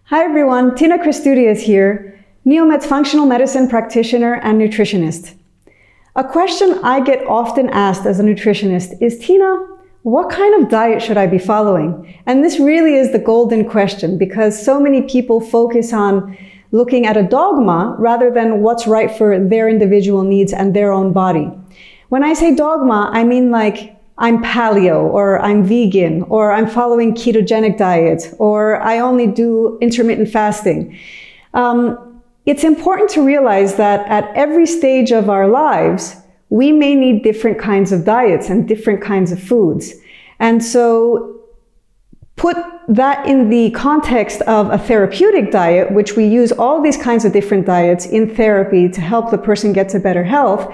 Hi everyone, Tina Christoudias here, Neomed functional medicine practitioner and nutritionist. A question I get often asked as a nutritionist is, Tina, what kind of diet should I be following? And this really is the golden question because so many people focus on looking at a dogma rather than what's right for their individual needs and their own body. When I say dogma, I mean like I'm paleo, or I'm vegan, or I'm following ketogenic diet, or I only do intermittent fasting. It's important to realize that at every stage of our lives, we may need different kinds of diets and different kinds of foods. And so put that in the context of a therapeutic diet, which we use all these kinds of different diets in therapy to help the person get to better health.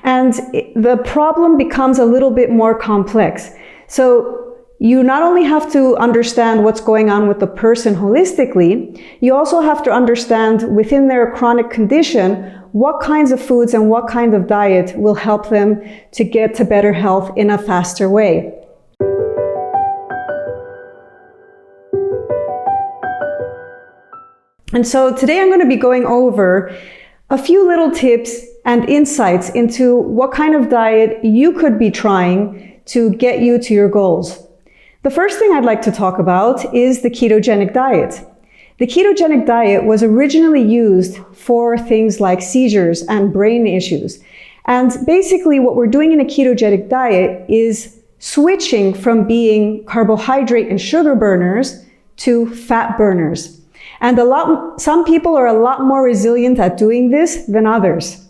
And the problem becomes a little bit more complex. So you not only have to understand what's going on with the person holistically, you also have to understand within their chronic condition, what kinds of foods and what kind of diet will help them to get to better health in a faster way. And so today I'm going to be going over a few little tips and insights into what kind of diet you could be trying to get you to your goals. The first thing I'd like to talk about is the ketogenic diet. The ketogenic diet was originally used for things like seizures and brain issues. And basically what we're doing in a ketogenic diet is switching from being carbohydrate and sugar burners to fat burners. And some people are a lot more resilient at doing this than others.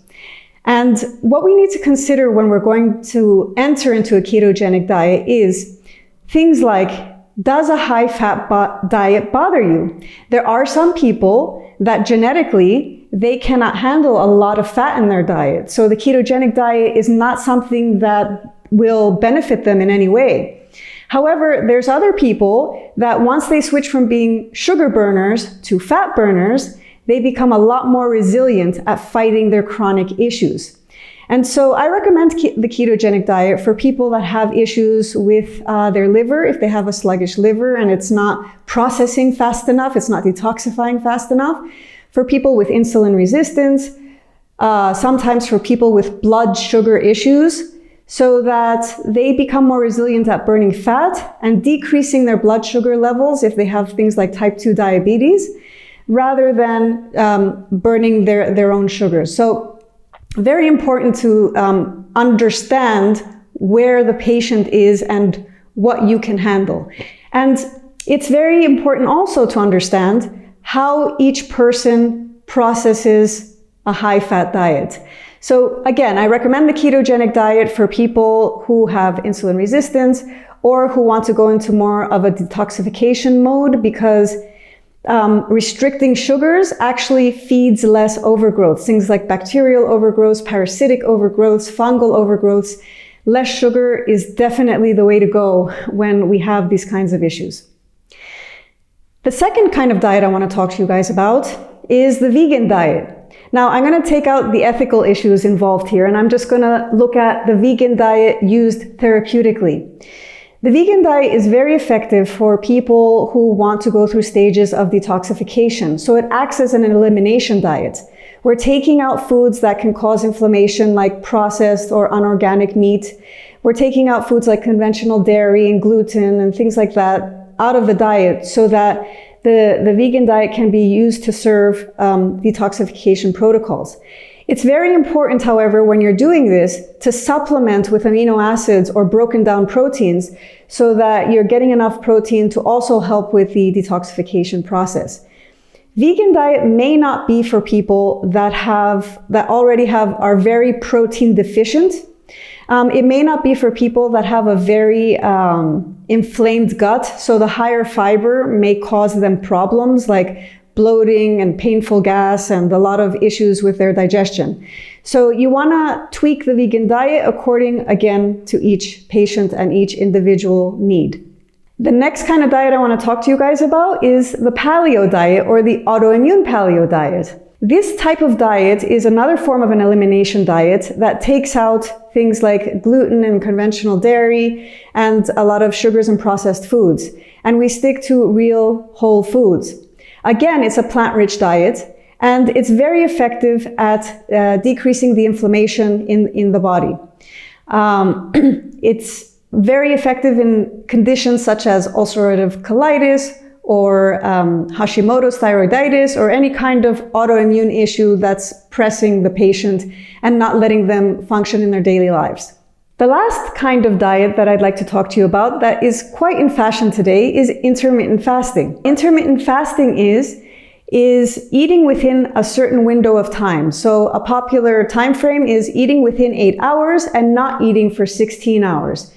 And what we need to consider when we're going to enter into a ketogenic diet is things like, does a high-fat diet bother you? There are some people that genetically, they cannot handle a lot of fat in their diet. So the ketogenic diet is not something that will benefit them in any way. However, there's other people that once they switch from being sugar burners to fat burners, they become a lot more resilient at fighting their chronic issues. And so I recommend the ketogenic diet for people that have issues with their liver, if they have a sluggish liver and it's not processing fast enough, it's not detoxifying fast enough. For people with insulin resistance, sometimes for people with blood sugar issues, so that they become more resilient at burning fat and decreasing their blood sugar levels if they have things like type 2 diabetes, rather than burning their own sugars. So very important to understand where the patient is and what you can handle. And it's very important also to understand how each person processes a high-fat diet. So again, I recommend the ketogenic diet for people who have insulin resistance or who want to go into more of a detoxification mode, because restricting sugars actually feeds less overgrowth. Things like bacterial overgrowths, parasitic overgrowths, fungal overgrowths. Less sugar is definitely the way to go when we have these kinds of issues. The second kind of diet I want to talk to you guys about is the vegan diet. Now, I'm going to take out the ethical issues involved here, and I'm just going to look at the vegan diet used therapeutically. The vegan diet is very effective for people who want to go through stages of detoxification. So it acts as an elimination diet. We're taking out foods that can cause inflammation, like processed or unorganic meat. We're taking out foods like conventional dairy and gluten and things like that out of the diet so that the vegan diet can be used to serve detoxification protocols. It's very important, however, when you're doing this, to supplement with amino acids or broken down proteins so that you're getting enough protein to also help with the detoxification process. Vegan diet may not be for people that are very protein deficient. It may not be for people that have a very inflamed gut, so the higher fiber may cause them problems like bloating and painful gas and a lot of issues with their digestion. So you want to tweak the vegan diet according, again, to each patient and each individual need. The next kind of diet I want to talk to you guys about is the paleo diet, or the autoimmune paleo diet. This type of diet is another form of an elimination diet that takes out things like gluten and conventional dairy and a lot of sugars and processed foods. And we stick to real whole foods. Again, it's a plant-rich diet, and it's very effective at decreasing the inflammation in the body. It's very effective in conditions such as ulcerative colitis or Hashimoto's thyroiditis, or any kind of autoimmune issue that's pressing the patient and not letting them function in their daily lives. The last kind of diet that I'd like to talk to you about that is quite in fashion today is intermittent fasting. Intermittent fasting is eating within a certain window of time. So a popular time frame is eating within 8 hours and not eating for 16 hours.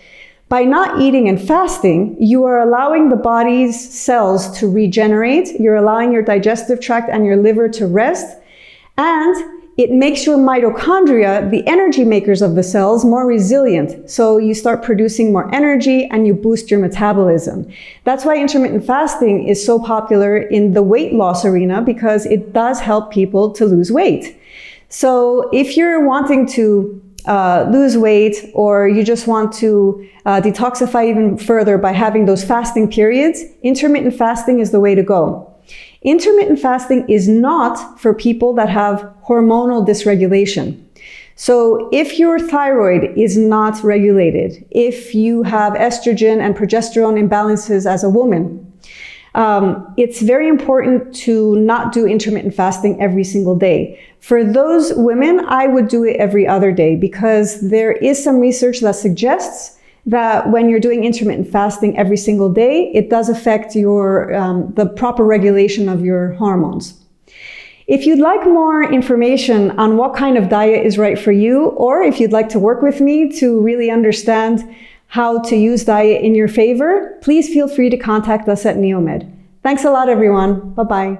By not eating and fasting, you are allowing the body's cells to regenerate, you're allowing your digestive tract and your liver to rest, and it makes your mitochondria, the energy makers of the cells, more resilient. So you start producing more energy and you boost your metabolism. That's why intermittent fasting is so popular in the weight loss arena, because it does help people to lose weight. So if you're wanting to lose weight, or you just want to detoxify even further by having those fasting periods, intermittent fasting is the way to go. Intermittent fasting is not for people that have hormonal dysregulation. So if your thyroid is not regulated, if you have estrogen and progesterone imbalances as a woman, it's very important to not do intermittent fasting every single day. For those women, I would do it every other day, because there is some research that suggests that when you're doing intermittent fasting every single day, it does affect your the proper regulation of your hormones. If you'd like more information on what kind of diet is right for you, or if you'd like to work with me to really understand how to use diet in your favor, please feel free to contact us at Neomed. Thanks a lot, everyone. Bye-bye.